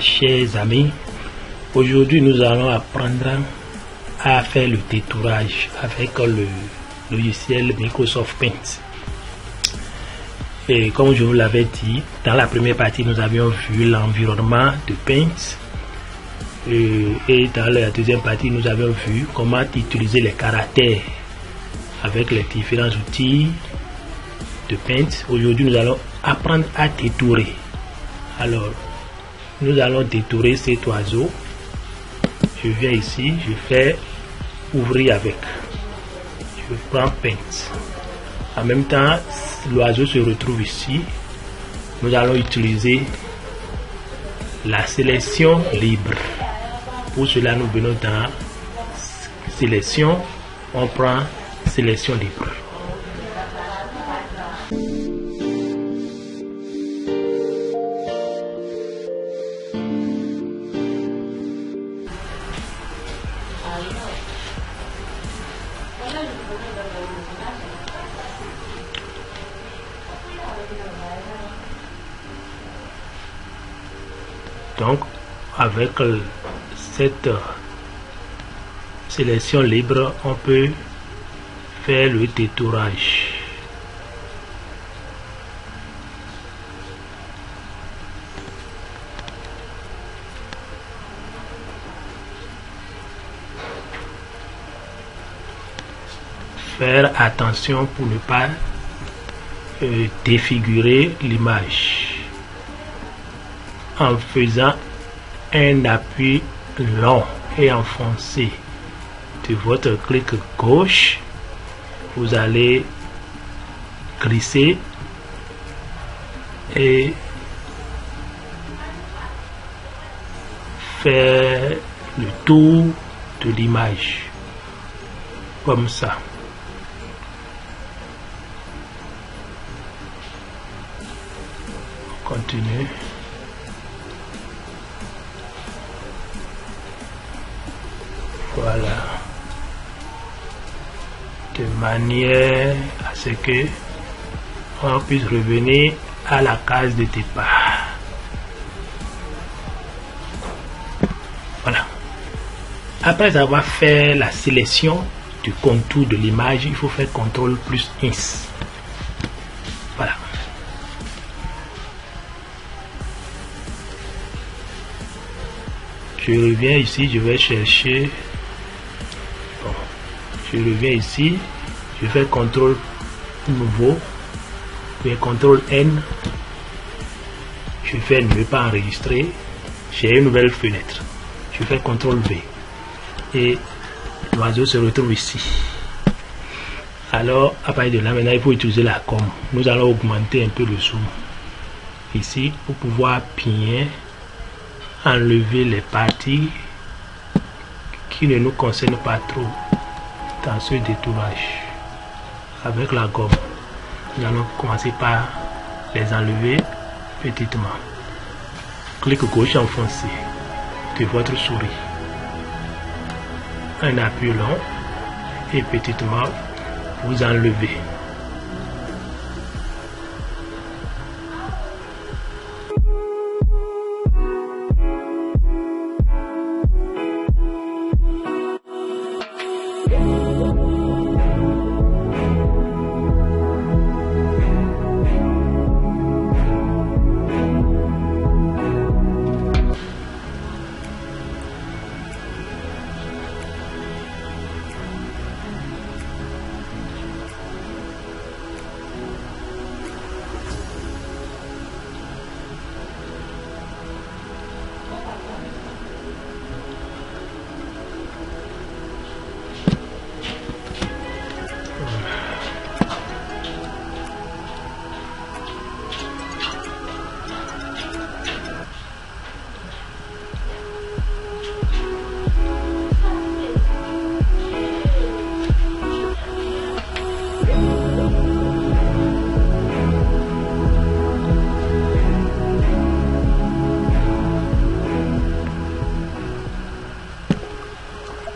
chers amis. Aujourd'hui, nous allons apprendre à faire le détourage avec le logiciel Microsoft Paint. Et comme je vous l'avais dit, dans la première partie, nous avions vu l'environnement de Paint. Et dans la deuxième partie, nous avons vu comment utiliser les caractères avec les différents outils de Paint. Aujourd'hui, nous allons apprendre à détourer. Alors, nous allons détourer cet oiseau. Je viens ici, je fais ouvrir avec. Je prends Paint. En même temps, l'oiseau se retrouve ici. Nous allons utiliser la sélection libre. Pour cela, nous venons dans sélection. On prend sélection libre. Donc, avec cette sélection libre, on peut faire le détourage. Faire attention pour ne pas défigurer l'image en faisant un appui long et enfoncé de votre clic gauche. Vous allez glisser et faire le tour de l'image comme ça. On continue. Voilà, de manière à ce que on puisse revenir à la case de départ. Voilà. Après avoir fait la sélection du contour de l'image, il faut faire CTRL plus Ins. Voilà. Je reviens ici, je vais chercher. Je reviens ici, je fais CTRL nouveau, puis CTRL N, je fais ne pas enregistrer, j'ai une nouvelle fenêtre, je fais CTRL V et l'oiseau se retrouve ici. Alors à partir de là, maintenant il faut utiliser la gomme. Nous allons augmenter un peu le zoom ici pour pouvoir bien enlever les parties qui ne nous concernent pas trop dans ce détourage. Avec la gomme, nous allons commencer par les enlever petitement. Clic gauche enfoncé de votre souris, un appui long et petitement vous enlevez.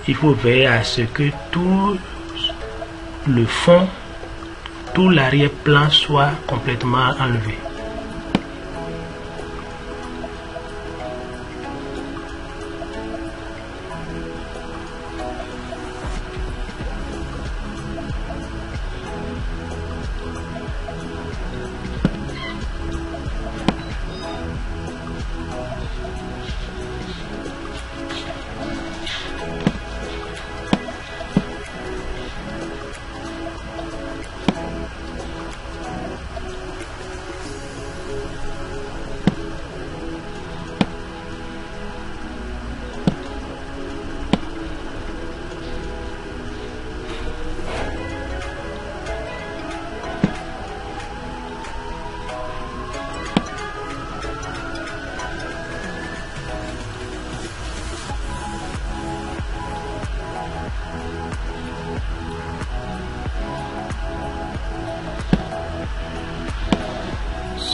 il faut veiller à ce que tout le fond, tout l'arrière-plan soit complètement enlevé.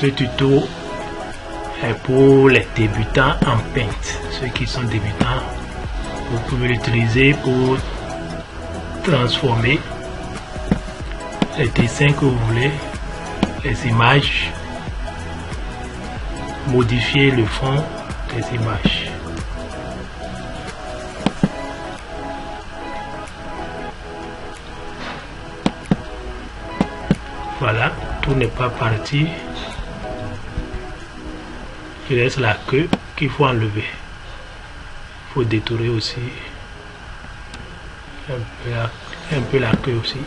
Ce tuto est pour les débutants en Paint. Ceux qui sont débutants, vous pouvez l'utiliser pour transformer les dessins que vous voulez, les images, modifier le fond des images. Voilà, tout n'est pas parti. Il reste la queue qu'il faut enlever. Il faut détourer aussi un peu la queue aussi.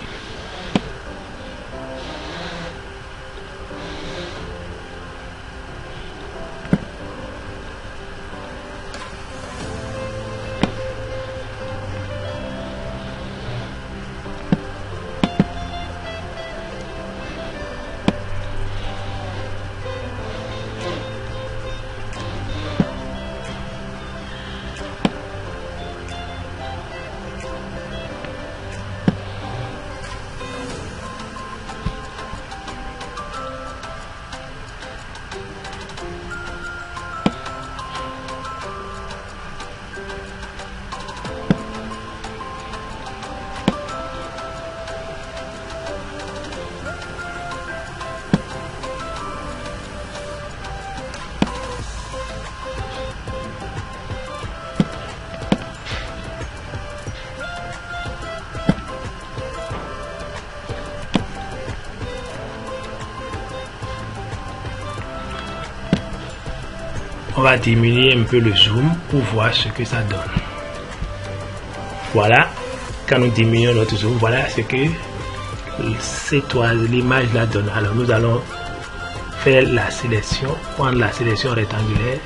On va diminuer un peu le zoom pour voir ce que ça donne. Voilà, quand nous diminuons notre zoom, voilà ce que l'image là donne. Alors nous allons faire la sélection, prendre la sélection rectangulaire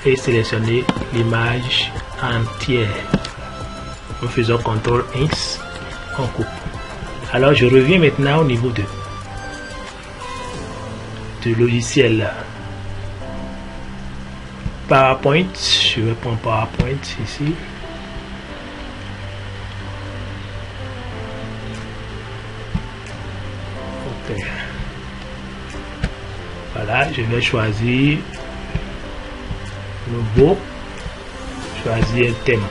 et sélectionner l'image entière. Nous faisons CTRL X, on coupe. Alors je reviens maintenant au niveau du logiciel PowerPoint. Je vais prendre PowerPoint ici. Ok. Voilà, je vais choisir nouveau, choisir un thème.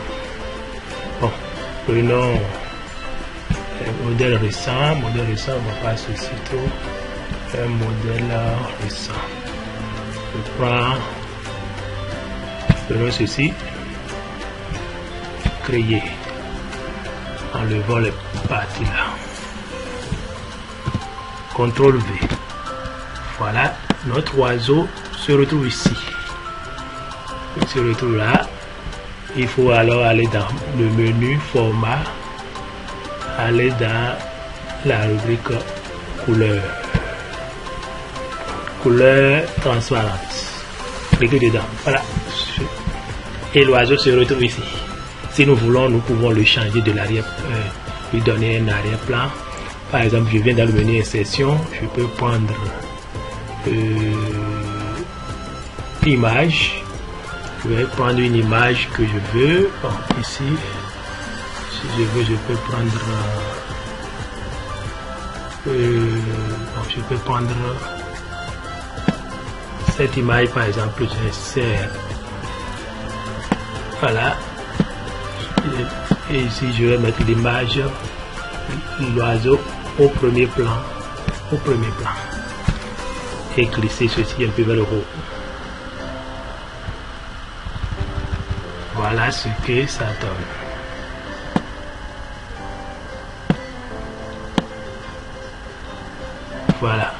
Bon, prenons un modèle récent. On va pas ceci trop. Un modèle récent. Je prends. Prenons ceci, créer, enlevons les parties là, CTRL V. Voilà, notre oiseau se retrouve ici. Il se retrouve là. Il faut alors aller dans le menu format, aller dans la rubrique couleur transparente. Cliquez dedans. Voilà. Et l'oiseau se retrouve ici. Si nous voulons, nous pouvons le changer de l'arrière, lui donner un arrière-plan. Par exemple, je viens dans le menu insertion, je peux prendre image. Je vais prendre une image que je veux. Bon, ici, si je veux, je peux prendre. Je peux prendre cette image, par exemple, j'insère. Voilà, et ici je vais mettre l'image, l'oiseau au premier plan, et glisser ceci un peu vers le haut. Voilà ce que ça donne. Voilà,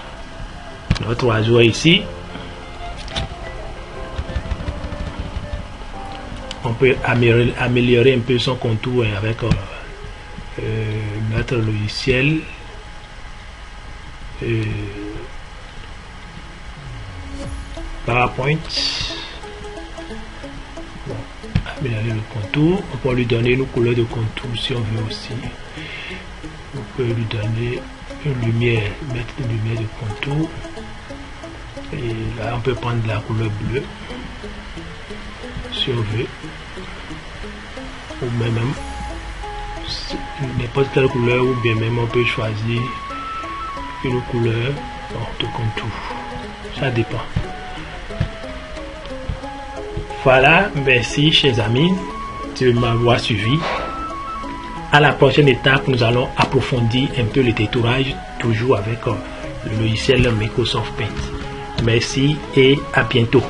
notre oiseau est ici. On peut améliorer un peu son contour avec notre logiciel. PowerPoint. Bon, améliorer le contour. On peut lui donner une couleur de contour si on veut aussi. On peut lui donner une lumière, mettre une lumière de contour. Et là, on peut prendre la couleur bleue. Si on veut, ou même n'importe quelle couleur, ou bien même on peut choisir une couleur de contour. Ça dépend. Voilà, merci chers amis de m'avoir suivi. À la prochaine étape, nous allons approfondir un peu le détourage, toujours avec le logiciel Microsoft Paint. Merci et à bientôt.